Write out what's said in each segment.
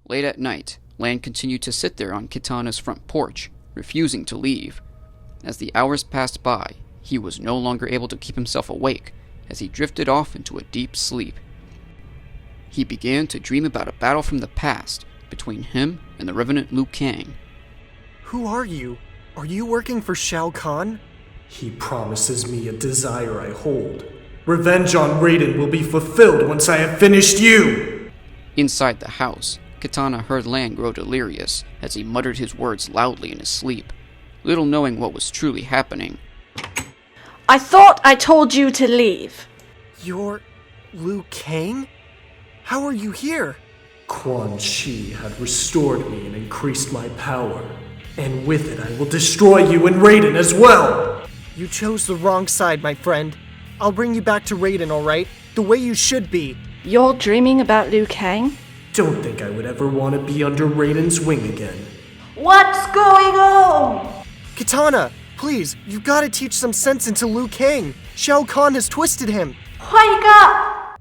Late at night, Lan continued to sit there on Kitana's front porch, refusing to leave. As the hours passed by, he was no longer able to keep himself awake, as he drifted off into a deep sleep. He began to dream about a battle from the past between him and the Revenant Liu Kang. Who are you? Are you working for Shao Kahn? He promises me a desire I hold. Revenge on Raiden will be fulfilled once I have finished you! Inside the house, Kitana heard Lan grow delirious as he muttered his words loudly in his sleep, little knowing what was truly happening. I thought I told you to leave. You're Liu Kang? How are you here? Quan Chi had restored me and increased my power, and with it I will destroy you and Raiden as well! You chose the wrong side, my friend. I'll bring you back to Raiden, alright? The way you should be. You're dreaming about Liu Kang? Don't think I would ever want to be under Raiden's wing again. What's going on? Kitana, please, you've got to teach some sense into Liu Kang. Shao Kahn has twisted him. Wake up!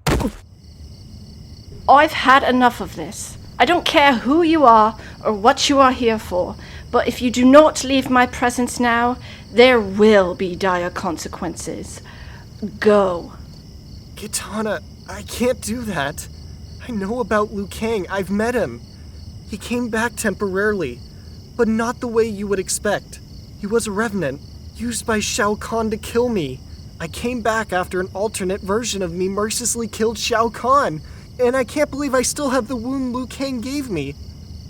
I've had enough of this. I don't care who you are or what you are here for, but if you do not leave my presence now, there will be dire consequences. Go. Kitana, I can't do that. I know about Liu Kang. I've met him. He came back temporarily, but not the way you would expect. He was a revenant, used by Shao Kahn to kill me. I came back after an alternate version of me mercilessly killed Shao Kahn, and I can't believe I still have the wound Liu Kang gave me.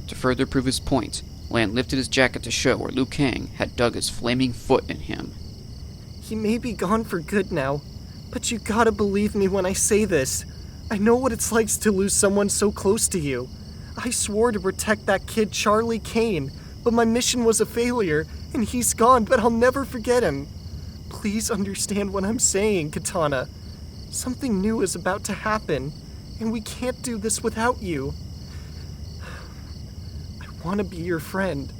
To further prove his point, Lan lifted his jacket to show where Liu Kang had dug his flaming foot in him. He may be gone for good now, but you gotta believe me when I say this. I know what it's like to lose someone so close to you. I swore to protect that kid Charlie Kane, but my mission was a failure, and he's gone, but I'll never forget him. Please understand what I'm saying, Kitana. Something new is about to happen, and we can't do this without you. I want to be your friend.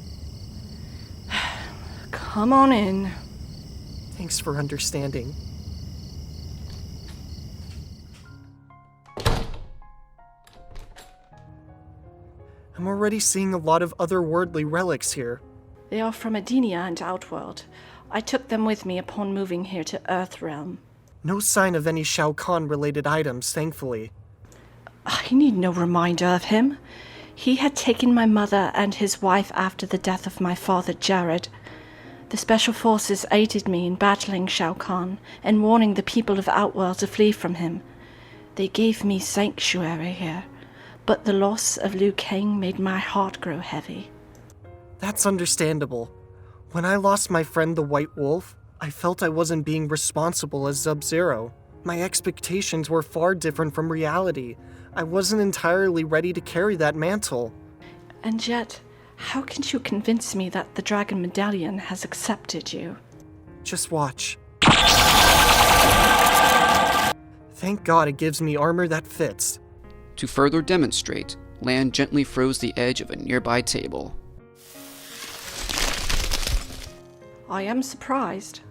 Come on in. Thanks for understanding. I'm already seeing a lot of otherworldly relics here. They are from Adenia and Outworld. I took them with me upon moving here to Earthrealm. No sign of any Shao Kahn-related items, thankfully. I need no reminder of him. He had taken my mother and his wife after the death of my father, Jared. The Special Forces aided me in battling Shao Kahn and warning the people of Outworld to flee from him. They gave me sanctuary here, but the loss of Liu Kang made my heart grow heavy. That's understandable. When I lost my friend the White Wolf, I felt I wasn't being responsible as Sub-Zero. My expectations were far different from reality. I wasn't entirely ready to carry that mantle. And yet, how can you convince me that the Dragon Medallion has accepted you? Just watch. Thank God it gives me armor that fits. To further demonstrate, Lan gently froze the edge of a nearby table. I am surprised.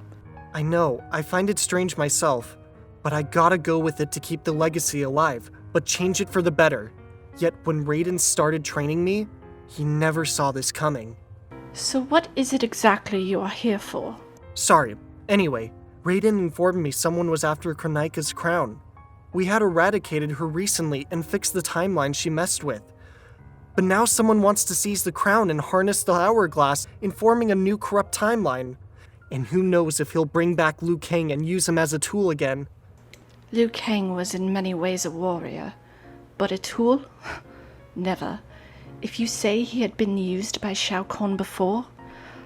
I know, I find it strange myself, but I gotta go with it to keep the legacy alive, but change it for the better. Yet when Raiden started training me, he never saw this coming. So what is it exactly you are here for? Sorry. Anyway, Raiden informed me someone was after Kronika's crown. We had eradicated her recently and fixed the timeline she messed with. But now someone wants to seize the crown and harness the hourglass, informing a new corrupt timeline. And who knows if he'll bring back Liu Kang and use him as a tool again. Liu Kang was in many ways a warrior, but a tool? Never. If you say he had been used by Shao Kahn before,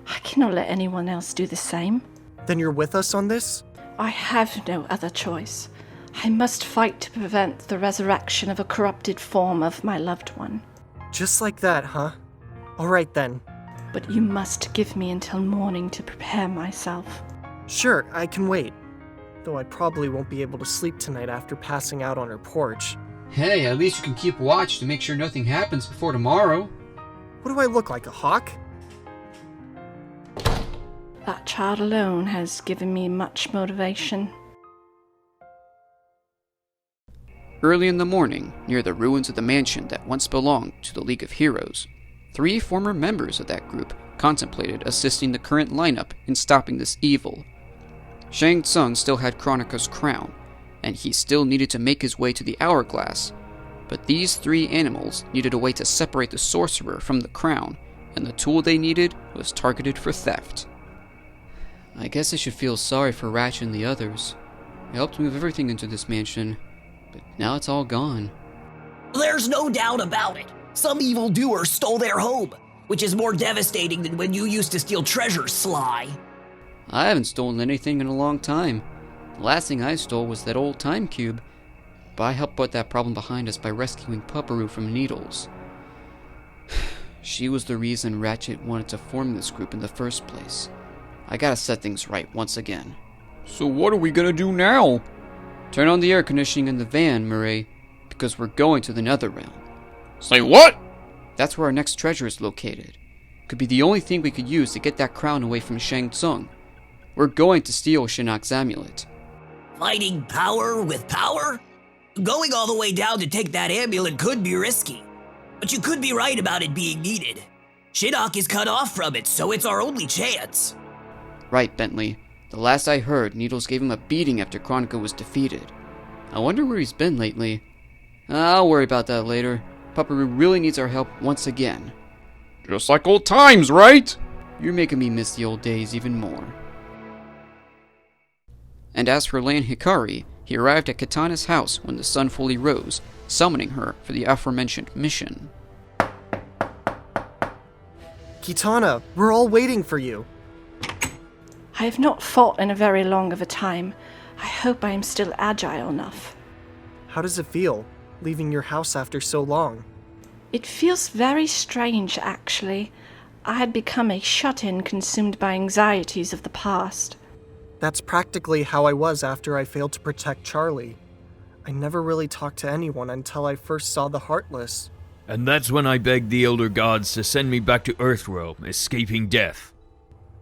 I cannot let anyone else do the same. Then you're with us on this? I have no other choice. I must fight to prevent the resurrection of a corrupted form of my loved one. Just like that, huh? Alright then. But you must give me until morning to prepare myself. Sure, I can wait. Though I probably won't be able to sleep tonight after passing out on her porch. Hey, at least you can keep watch to make sure nothing happens before tomorrow. What do I look like, a hawk? That child alone has given me much motivation. Early in the morning, near the ruins of the mansion that once belonged to the League of Heroes, 3 former members of that group contemplated assisting the current lineup in stopping this evil. Shang Tsung still had Kronika's crown, and he still needed to make his way to the hourglass, but these 3 animals needed a way to separate the sorcerer from the crown, and the tool they needed was targeted for theft. I guess I should feel sorry for Ratchet and the others. I helped move everything into this mansion, but now it's all gone. There's no doubt about it. Some evildoer stole their home, which is more devastating than when you used to steal treasures, Sly. I haven't stolen anything in a long time. The last thing I stole was that old time cube, but I helped put that problem behind us by rescuing Pupuru from Needles. She was the reason Ratchet wanted to form this group in the first place. I gotta set things right once again. So what are we gonna do now? Turn on the air conditioning in the van, Murray, because we're going to the Netherrealm. Say what? That's where our next treasure is located. Could be the only thing we could use to get that crown away from Shang Tsung. We're going to steal Shinnok's amulet. Fighting power with power? Going all the way down to take that amulet could be risky. But you could be right about it being needed. Shinnok is cut off from it, so it's our only chance. Right, Bentley. The last I heard, Needles gave him a beating after Kronika was defeated. I wonder where he's been lately. I'll worry about that later. Pupuru really needs our help once again. Just like old times, right? You're making me miss the old days even more. And as for Lan Hikari, he arrived at Kitana's house when the sun fully rose, summoning her for the aforementioned mission. Kitana, we're all waiting for you. I have not fought in a very long of a time. I hope I am still agile enough. How does it feel, leaving your house after so long? It feels very strange, actually. I had become a shut-in consumed by anxieties of the past. That's practically how I was after I failed to protect Charlie. I never really talked to anyone until I first saw the Heartless. And that's when I begged the Elder Gods to send me back to Earthrealm, escaping death.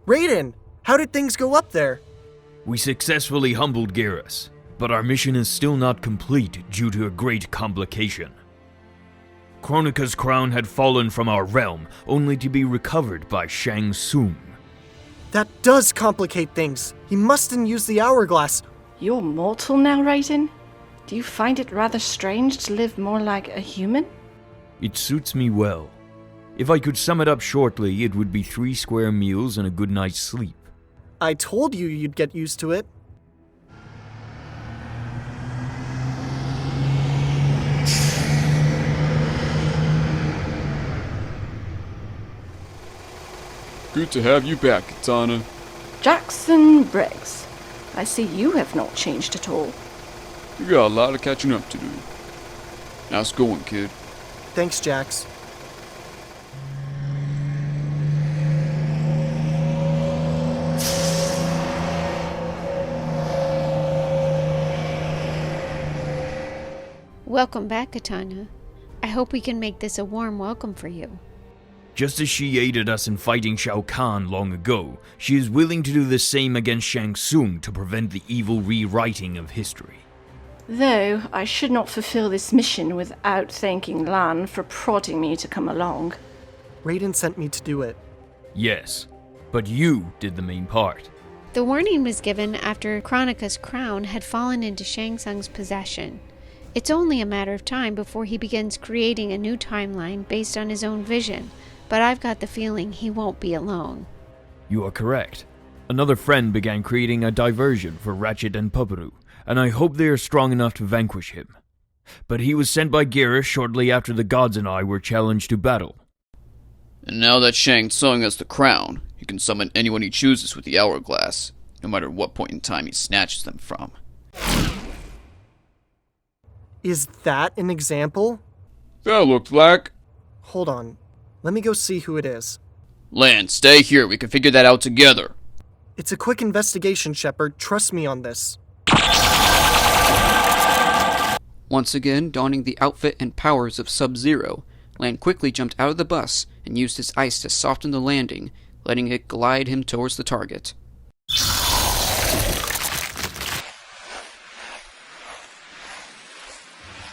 Raiden! How did things go up there? We successfully humbled Geras, but our mission is still not complete due to a great complication. Kronika's crown had fallen from our realm, only to be recovered by Shang Tsung. That does complicate things. He mustn't use the hourglass. You're mortal now, Raiden? Do you find it rather strange to live more like a human? It suits me well. If I could sum it up shortly, it would be 3 square meals and a good night's sleep. I told you you'd get used to it. Good to have you back, Kitana. Jackson Briggs, I see you have not changed at all. You got a lot of catching up to do. Nice going, kid. Thanks, Jax. Welcome back, Kitana. I hope we can make this a warm welcome for you. Just as she aided us in fighting Shao Kahn long ago, she is willing to do the same against Shang Tsung to prevent the evil rewriting of history. Though, I should not fulfill this mission without thanking Lan for prodding me to come along. Raiden sent me to do it. Yes, but you did the main part. The warning was given after Kronika's crown had fallen into Shang Tsung's possession. It's only a matter of time before he begins creating a new timeline based on his own vision, but I've got the feeling he won't be alone. You are correct. Another friend began creating a diversion for Ratchet and Pupuru, and I hope they are strong enough to vanquish him. But he was sent by Geras shortly after the gods and I were challenged to battle. And now that Shang Tsung has the crown, he can summon anyone he chooses with the hourglass, no matter what point in time he snatches them from. Is that an example? That looked like... Hold on. Let me go see who it is. Lan, stay here. We can figure that out together. It's a quick investigation, Shepard. Trust me on this. Once again, donning the outfit and powers of Sub-Zero, Lan quickly jumped out of the bus and used his ice to soften the landing, letting it glide him towards the target.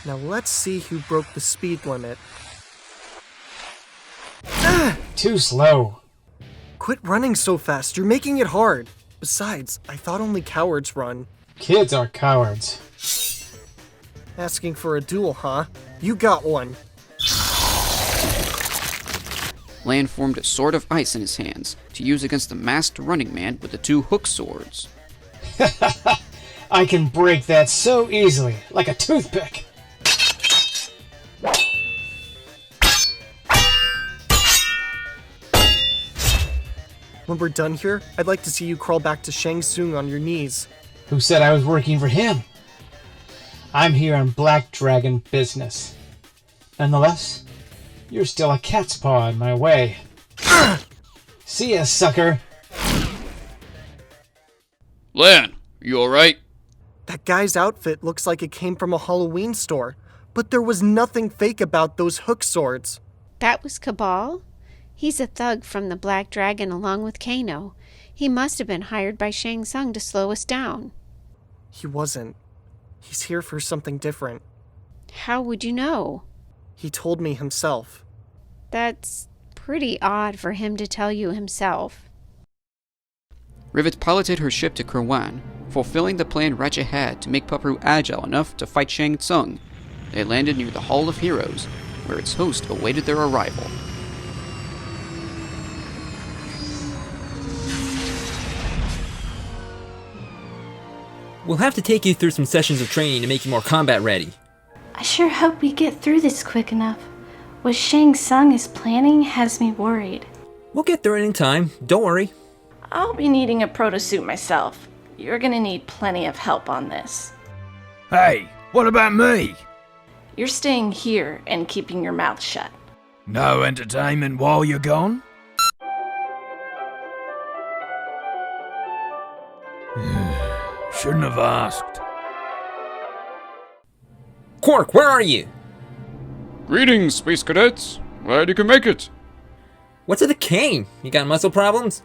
Now let's see who broke the speed limit. Too slow. Quit running so fast, you're making it hard. Besides, I thought only cowards run. Kids are cowards. Asking for a duel, huh? You got one. Lan formed a sword of ice in his hands to use against the masked running man with the two hook swords. I can break that so easily, like a toothpick. When we're done here, I'd like to see you crawl back to Shang Tsung on your knees. Who said I was working for him? I'm here on Black Dragon business. Nonetheless, you're still a cat's paw in my way. See ya, sucker. Lan, you alright? That guy's outfit looks like it came from a Halloween store, but there was nothing fake about those hook swords. That was Kabal? He's a thug from the Black Dragon along with Kano. He must have been hired by Shang Tsung to slow us down. He wasn't. He's here for something different. How would you know? He told me himself. That's pretty odd for him to tell you himself. Rivet piloted her ship to Qwark, fulfilling the plan Ratchet had to make Pupuru agile enough to fight Shang Tsung. They landed near the Hall of Heroes, where its host awaited their arrival. We'll have to take you through some sessions of training to make you more combat ready. I sure hope we get through this quick enough. What Shang Tsung is planning has me worried. We'll get through it in time, don't worry. I'll be needing a protosuit myself. You're gonna need plenty of help on this. Hey, what about me? You're staying here and keeping your mouth shut. No entertainment while you're gone? Shouldn't have asked. Qwark, where are you? Greetings, Space Cadets. Glad you can make it. What's with the cane? You got muscle problems?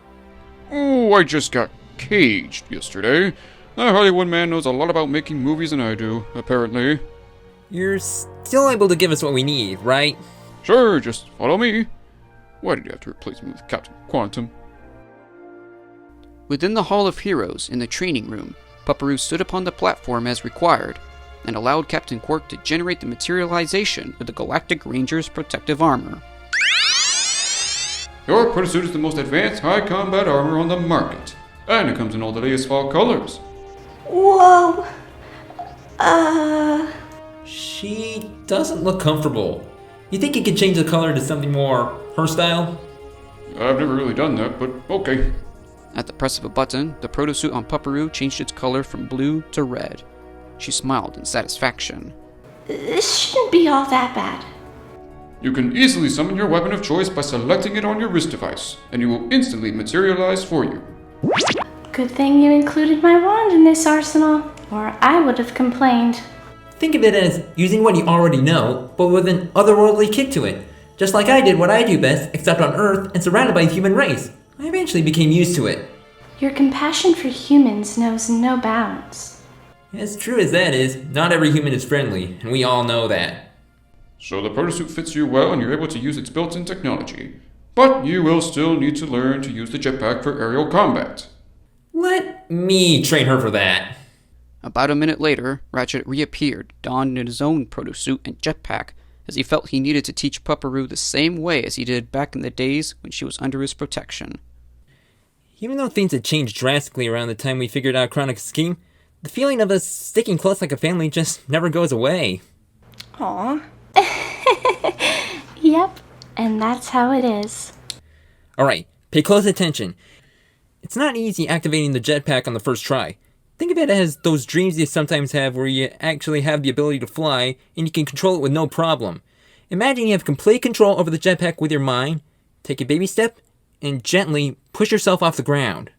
Oh, I just got caged yesterday. That Hollywood man knows a lot about making movies than I do, apparently. You're still able to give us what we need, right? Sure, just follow me. Why did you have to replace me with Captain Quantum? Within the Hall of Heroes, in the training room, Pupuru stood upon the platform as required, and allowed Captain Qwark to generate the materialization of the Galactic Ranger's protective armor. Your Protosuit is the most advanced high combat armor on the market, and it comes in all the latest fall colors. Whoa! She doesn't look comfortable. You think you could change the color to something more her style? I've never really done that, but okay. At the press of a button, the Protosuit on Pupuru changed its color from blue to red. She smiled in satisfaction. This shouldn't be all that bad. You can easily summon your weapon of choice by selecting it on your wrist device, and it will instantly materialize for you. Good thing you included my wand in this arsenal, or I would have complained. Think of it as using what you already know, but with an otherworldly kick to it. Just like I did what I do best, except on Earth and surrounded by the human race. I eventually became used to it. Your compassion for humans knows no bounds. As true as that is, not every human is friendly, and we all know that. So the Protosuit fits you well and you're able to use its built-in technology. But you will still need to learn to use the jetpack for aerial combat. Let me train her for that. About a minute later, Ratchet reappeared, donned in his own Protosuit and jetpack, as he felt he needed to teach Pupuru the same way as he did back in the days when she was under his protection. Even though things had changed drastically around the time we figured out Chronic's scheme, the feeling of us sticking close like a family just never goes away. Aw. Yep, and that's how it is. Alright, pay close attention. It's not easy activating the jetpack on the first try. Think of it as those dreams you sometimes have where you actually have the ability to fly and you can control it with no problem. Imagine you have complete control over the jetpack with your mind, take a baby step, and gently push yourself off the ground.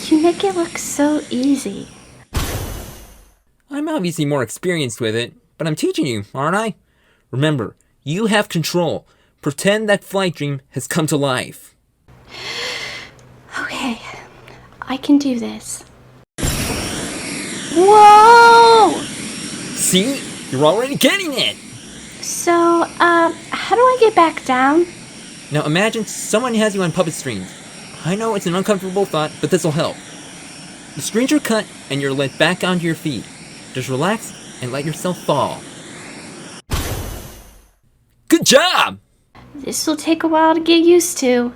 You make it look so easy. I'm obviously more experienced with it, but I'm teaching you, aren't I? Remember, you have control. Pretend that flight dream has come to life. Okay, I can do this. Whoa! See? You're already getting it! So, how do I get back down? Now imagine someone has you on puppet strings. I know it's an uncomfortable thought, but this'll help. The strings are cut, and you're let back onto your feet. Just relax and let yourself fall. Good job! This'll take a while to get used to.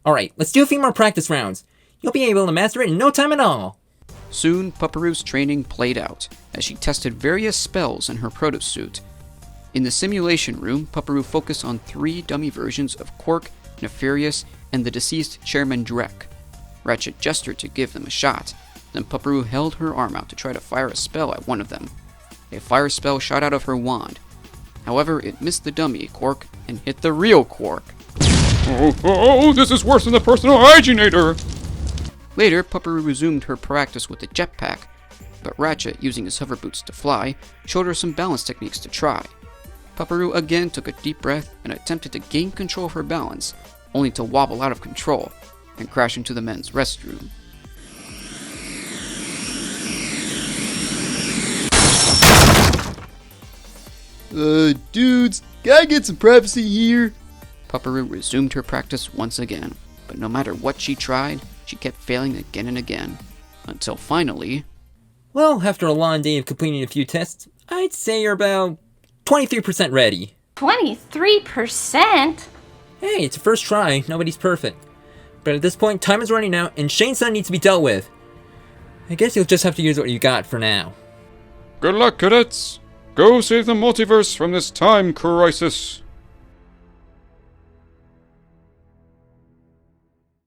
Alright, let's do a few more practice rounds. You'll be able to master it in no time at all. Soon, Pupuru's training played out, as she tested various spells in her protosuit. In the simulation room, Pupuru focused on 3 dummy versions of Qwark, Nefarious, and the deceased Chairman Drek. Ratchet gestured to give them a shot, then Pupuru held her arm out to try to fire a spell at one of them. A fire spell shot out of her wand. However, it missed the dummy Qwark and hit the real Qwark. Oh, this is worse than the personal hygienator! Later, Pupuru resumed her practice with the jetpack, but Ratchet, using his hover boots to fly, showed her some balance techniques to try. Pupuru again took a deep breath and attempted to gain control of her balance, only to wobble out of control and crash into the men's restroom. Dudes, gotta get some privacy here. Pupuru resumed her practice once again, but no matter what she tried, she kept failing again and again, until finally... Well, after a long day of completing a few tests, I'd say you're about 23% ready. 23%? Hey, it's a first try, nobody's perfect. But at this point, time is running out, and Shang Tsung needs to be dealt with. I guess you'll just have to use what you got for now. Good luck, cadets! Go save the multiverse from this time crisis!